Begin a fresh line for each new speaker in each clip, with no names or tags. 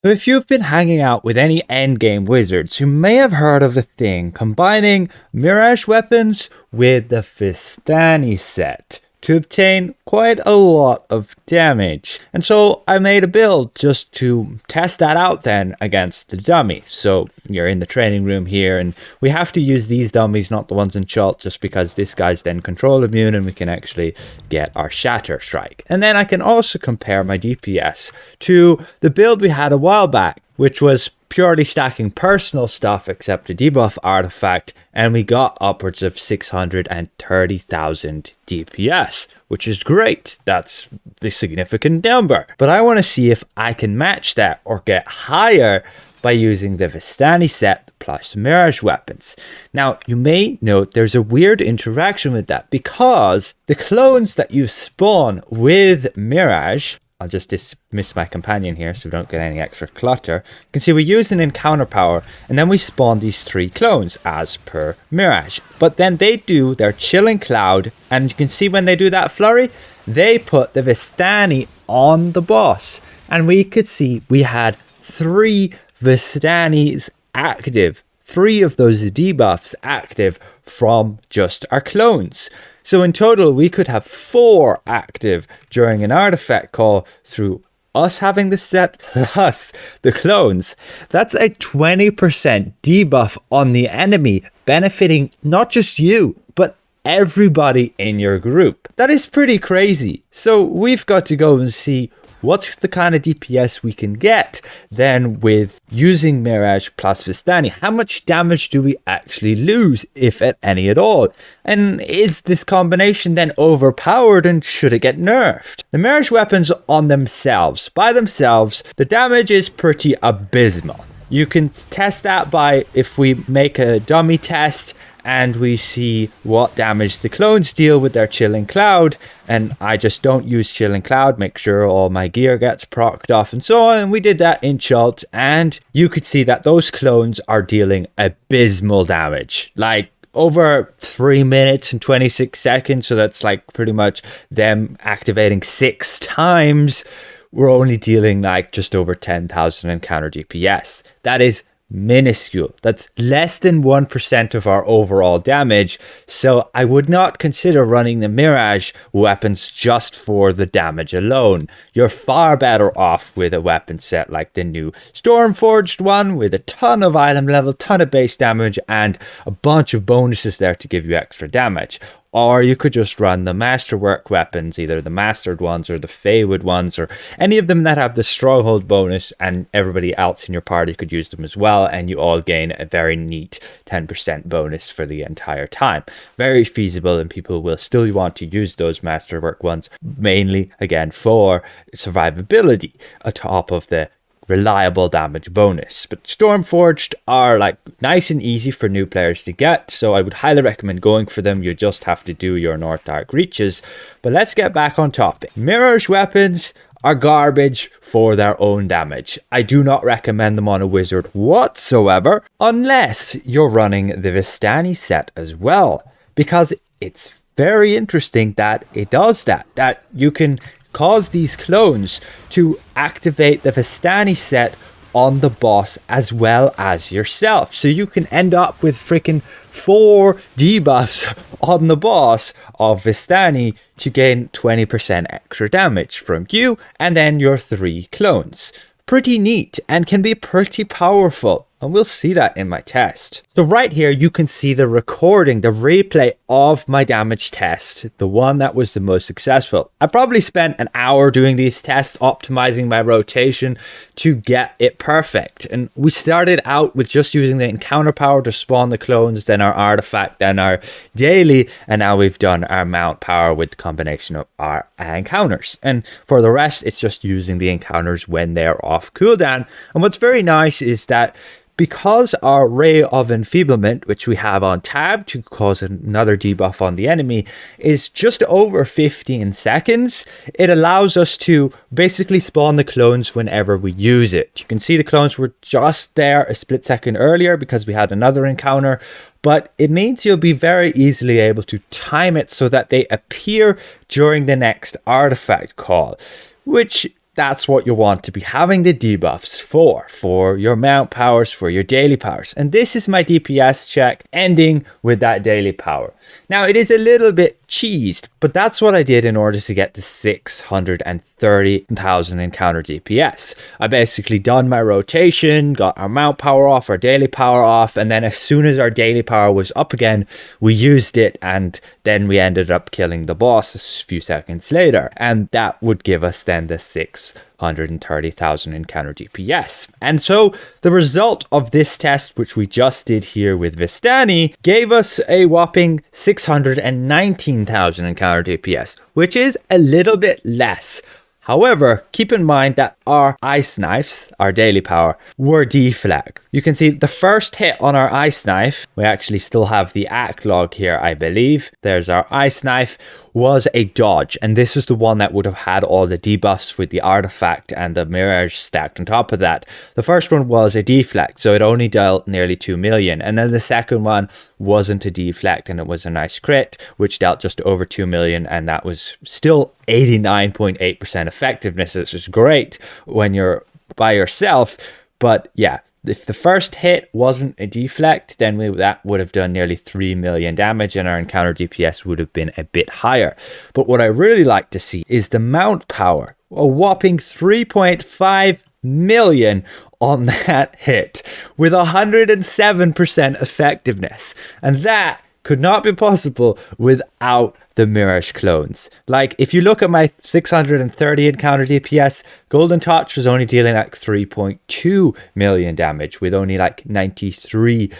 So if you've been hanging out with any endgame wizards, you may have heard of a thing combining Mirage Weapons with the Vistani set to obtain quite a lot of damage. And so I made a build just to test that out then against the dummy. So you're in the training room here and we have to use these dummies, not the ones in Chult, just because this guy's then control immune and we can actually get our Shatter Strike. And then I can also compare my DPS to the build we had a while back, which was purely stacking personal stuff except a debuff artifact, and we got upwards of 630,000 DPS, which is great. That's the significant number. But I want to see if I can match that or get higher by using the Vistani set plus Mirage Weapons. Now, you may note there's a weird interaction with that because the clones that you spawn with Mirage, I'll just dismiss my companion here so we don't get any extra clutter. You can see we use an encounter power and then we spawn these 3 clones as per Mirage. But then they do their Chilling Cloud, and you can see when they do that flurry, they put the Vistani on the boss. And we could see we had 3 Vistanis active. 3 of those debuffs active from just our clones. So in total, we could have 4 active during an artifact call through us having the set plus the clones. That's a 20% debuff on the enemy, benefiting not just you, but everybody in your group. That is pretty crazy. So we've got to go and see what's the kind of DPS we can get then with using Mirage plus Vistani. How much damage do we actually lose, if at any at all? And is this combination then overpowered and should it get nerfed? The Mirage Weapons on themselves, by themselves, the damage is pretty abysmal. You can test that by if we make a dummy test and we see what damage the clones deal with their Chilling Cloud, and I just don't use Chilling Cloud, make sure all my gear gets procced off and so on, and we did that in Chult, and you could see that those clones are dealing abysmal damage, like over 3 minutes and 26 seconds, so that's like pretty much them activating 6 times. We're only dealing like just over 10,000 encounter DPS. That is minuscule. That's less than 1% of our overall damage. So I would not consider running the Mirage Weapons just for the damage alone. You're far better off with a weapon set like the new Stormforged one with a ton of item level, ton of base damage, and a bunch of bonuses there to give you extra damage. Or you could just run the Masterwork weapons, either the Mastered ones or the Feywood ones, or any of them that have the Stronghold bonus, and everybody else in your party could use them as well, and you all gain a very neat 10% bonus for the entire time. Very feasible, and people will still want to use those Masterwork ones, mainly, again, for survivability, atop of the reliable damage bonus. But Stormforged are like nice and easy for new players to get, so I would highly recommend going for them. You just have to do your North Dark reaches. But let's get back on topic. Mirage Weapons are garbage for their own damage. I do not recommend them on a wizard whatsoever, unless you're running the Vistani set as well, because it's very interesting that it does that you can cause these clones to activate the Vistani set on the boss as well as yourself. So you can end up with freaking 4 debuffs on the boss of Vistani to gain 20% extra damage from you and then your 3 clones. Pretty neat and can be pretty powerful. And we'll see that in my test. So right here, you can see the recording, the replay of my damage test, the one that was the most successful. I probably spent an hour doing these tests, optimizing my rotation to get it perfect. And we started out with just using the encounter power to spawn the clones, then our artifact, then our daily, and now we've done our mount power with the combination of our encounters. And for the rest, it's just using the encounters when they're off cooldown. And what's very nice is that because our Ray of Enfeeblement, which we have on tab to cause another debuff on the enemy, is just over 15 seconds, it allows us to basically spawn the clones whenever we use it. You can see the clones were just there a split second earlier because we had another encounter, but it means you'll be very easily able to time it so that they appear during the next artifact call, which that's what you want to be having the debuffs for your mount powers, for your daily powers. And this is my DPS check ending with that daily power. Now it is a little bit cheesed, but that's what I did in order to get the 630,000 encounter DPS. I basically done my rotation, got our mount power off, our daily power off, and then as soon as our daily power was up again, we used it, and then we ended up killing the boss a few seconds later, and that would give us then the 630,000 encounter DPS. And so the result of this test, which we just did here with Vistani, gave us a whopping 619,000 encounter DPS, which is a little bit less. However, keep in mind that our ice knives, our daily power, were deflag. You can see the first hit on our ice knife, we actually still have the act log here, I believe. There's our ice knife, was a dodge, and this was the one that would have had all the debuffs with the artifact and the mirage stacked on top of that. The first one was a deflect, so it only dealt nearly 2 million, and then the second one wasn't a deflect, and it was a nice crit which dealt just over 2 million, and that was still 89.8% effectiveness. This is great when you're by yourself, but yeah, if the first hit wasn't a deflect, then that would have done nearly 3 million damage, and our encounter DPS would have been a bit higher. But what I really like to see is the mount power, a whopping 3.5 million on that hit with 107% effectiveness, and that could not be possible without the Mirage clones. Like, if you look at my 630 encounter DPS, Golden Touch was only dealing like 3.2 million damage with only like 93%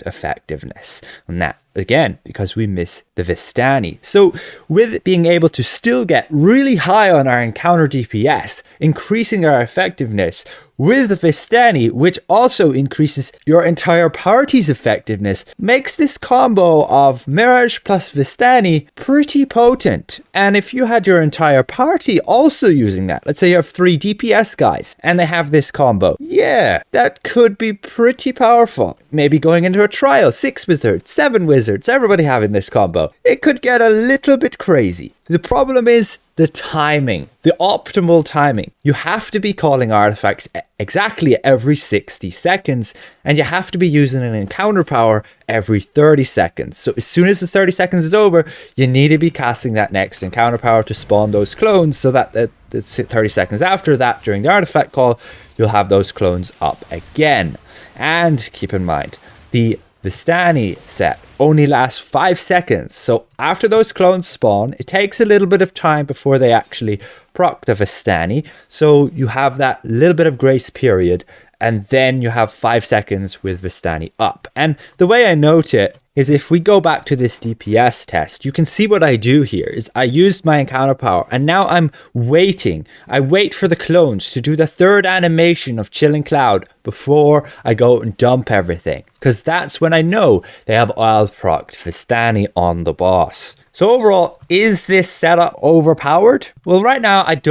effectiveness. And that, again, because we miss the Vistani. So with being able to still get really high on our encounter DPS, increasing our effectiveness with the Vistani, which also increases your entire party's effectiveness, makes this combo of Mirage plus Vistani pretty potent. And if you had your entire party also using that, let's say you have 3 DPS guys and they have this combo, yeah, that could be pretty powerful. Maybe going into a trial, 6 wizards, 7 wizards, everybody having this combo. It could get a little bit crazy. The problem is the timing, the optimal timing. You have to be calling artifacts exactly every 60 seconds, and you have to be using an encounter power every 30 seconds. So as soon as the 30 seconds is over, you need to be casting that next encounter power to spawn those clones, so that the 30 seconds after that, during the artifact call, you'll have those clones up again. And keep in mind, the Vistani set only lasts 5 seconds, so after those clones spawn, it takes a little bit of time before they actually proc the Vistani, so you have that little bit of grace period, and then you have 5 seconds with Vistani up. And the way I note it is, if we go back to this DPS test, you can see what I do here is I used my encounter power, and now I'm waiting. I wait for the clones to do the third animation of Chilling Cloud before I go and dump everything, because that's when I know they have oil procced Vistani on the boss. So overall, is this setup overpowered? Well, right now I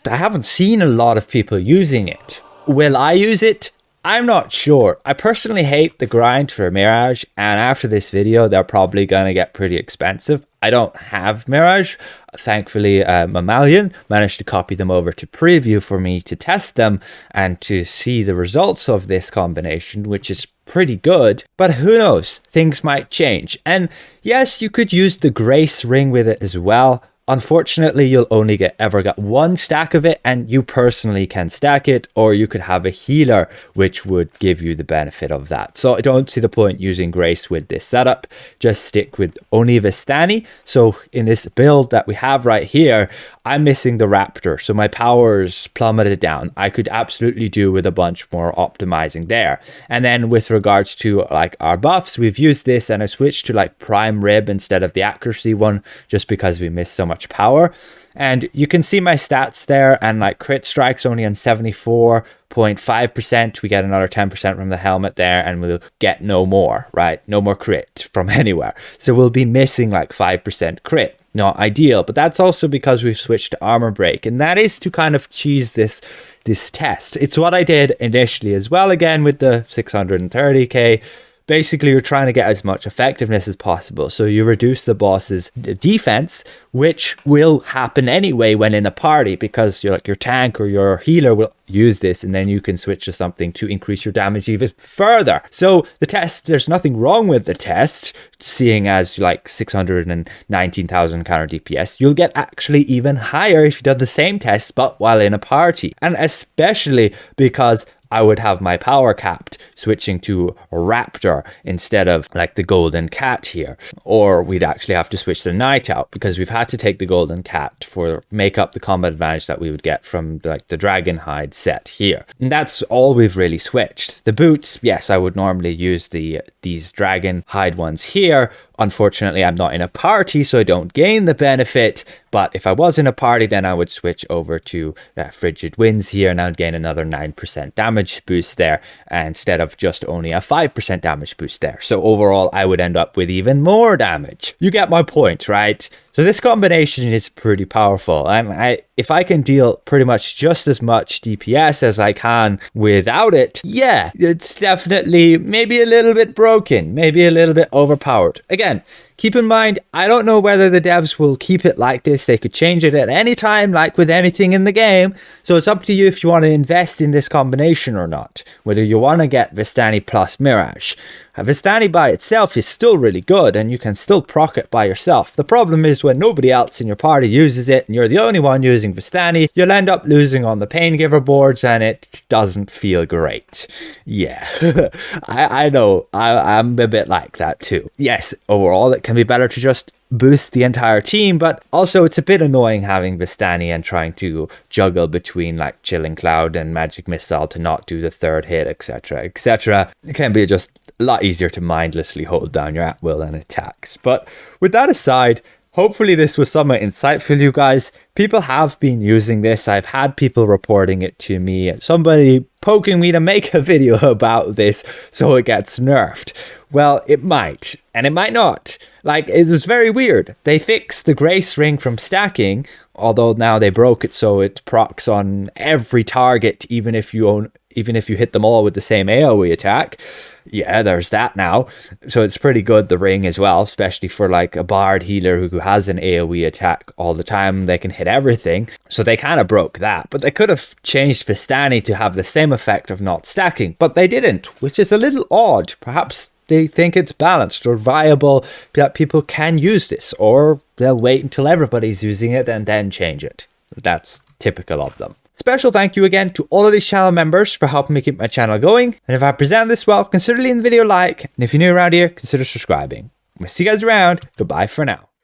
haven't seen a lot of people using it. Will I use it? I'm not sure. I personally hate the grind for Mirage, and after this video, they're probably going to get pretty expensive. I don't have Mirage. Thankfully, Mammalian managed to copy them over to preview for me to test them and to see the results of this combination, which is pretty good. But who knows? Things might change. And yes, you could use the Grace Ring with it as well. Unfortunately, you'll only ever get 1 stack of it, and you personally can stack it, or you could have a healer which would give you the benefit of that. So I don't see the point using Grace with this setup. Just stick with only Vistani. So in this build that we have right here, I'm missing the Raptor, so my powers plummeted down. I could absolutely do with a bunch more optimizing there. And then with regards to like our buffs, we've used this, and I switched to like Prime Rib instead of the accuracy one, just because we missed so much power. And you can see my stats there, and like crit strikes only on 74.5%. We get another 10% from the helmet there, and we'll get no more, right? No more crit from anywhere. So we'll be missing like 5% crit. Not ideal, but that's also because we've switched to armor break, and that is to kind of cheese this test. It's what I did initially as well, again with the 630k, basically you're trying to get as much effectiveness as possible. So you reduce the boss's defense, which will happen anyway when in a party, because you're like your tank or your healer will use this, and then you can switch to something to increase your damage even further. So the test, there's nothing wrong with the test, seeing as like 619,000 counter DPS. You'll get actually even higher if you did the same test but while in a party, and especially because I would have my power capped, switching to a raptor instead of like the golden cat here. Or we'd actually have to switch the night out, because we've had to take the golden cat for make up the combat advantage that we would get from like the dragon hide set here. And that's all we've really switched. The boots, yes, I would normally use these dragon hide ones here. Unfortunately, I'm not in a party, so I don't gain the benefit. But if I was in a party, then I would switch over to Frigid Winds here, and I would gain another 9% damage boost there, instead of just only a 5% damage boost there. So overall, I would end up with even more damage. You get my point, right? So this combination is pretty powerful, and if I can deal pretty much just as much DPS as I can without it, yeah, it's definitely maybe a little bit broken, maybe a little bit overpowered. Again, keep in mind, I don't know whether the devs will keep it like this. They could change it at any time, like with anything in the game. So it's up to you if you want to invest in this combination or not, whether you want to get Vistani plus Mirage. Vistani by itself is still really good, and you can still proc it by yourself. The problem is when nobody else in your party uses it and you're the only one using Vistani, you'll end up losing on the Pain Giver boards, and it doesn't feel great. Yeah, I know, I'm a bit like that too. Yes, overall it can be better to just boost the entire team, but also it's a bit annoying having Vistani and trying to juggle between like Chilling Cloud and Magic Missile to not do the third hit, etc, etc. It can be just a lot easier to mindlessly hold down your at will and attacks. But with that aside, hopefully this was somewhat insightful, you guys. People have been using this. I've had people reporting it to me. Somebody poking me to make a video about this so it gets nerfed. Well, it might, and it might not. Like, it was very weird. They fixed the Grace Ring from stacking, although now they broke it so it procs on every target, even if you hit them all with the same AoE attack. Yeah, there's that now. So it's pretty good, the ring as well, especially for like a bard healer who has an AoE attack all the time. They can hit everything. So they kind of broke that. But they could have changed Vistani to have the same effect of not stacking, but they didn't, which is a little odd. Perhaps they think it's balanced or viable, that people can use this, or they'll wait until everybody's using it and then change it. That's typical of them. Special thank you again to all of these channel members for helping me keep my channel going. And if I present this well, consider leaving the video a like. And if you're new around here, consider subscribing. We'll see you guys around. Goodbye for now.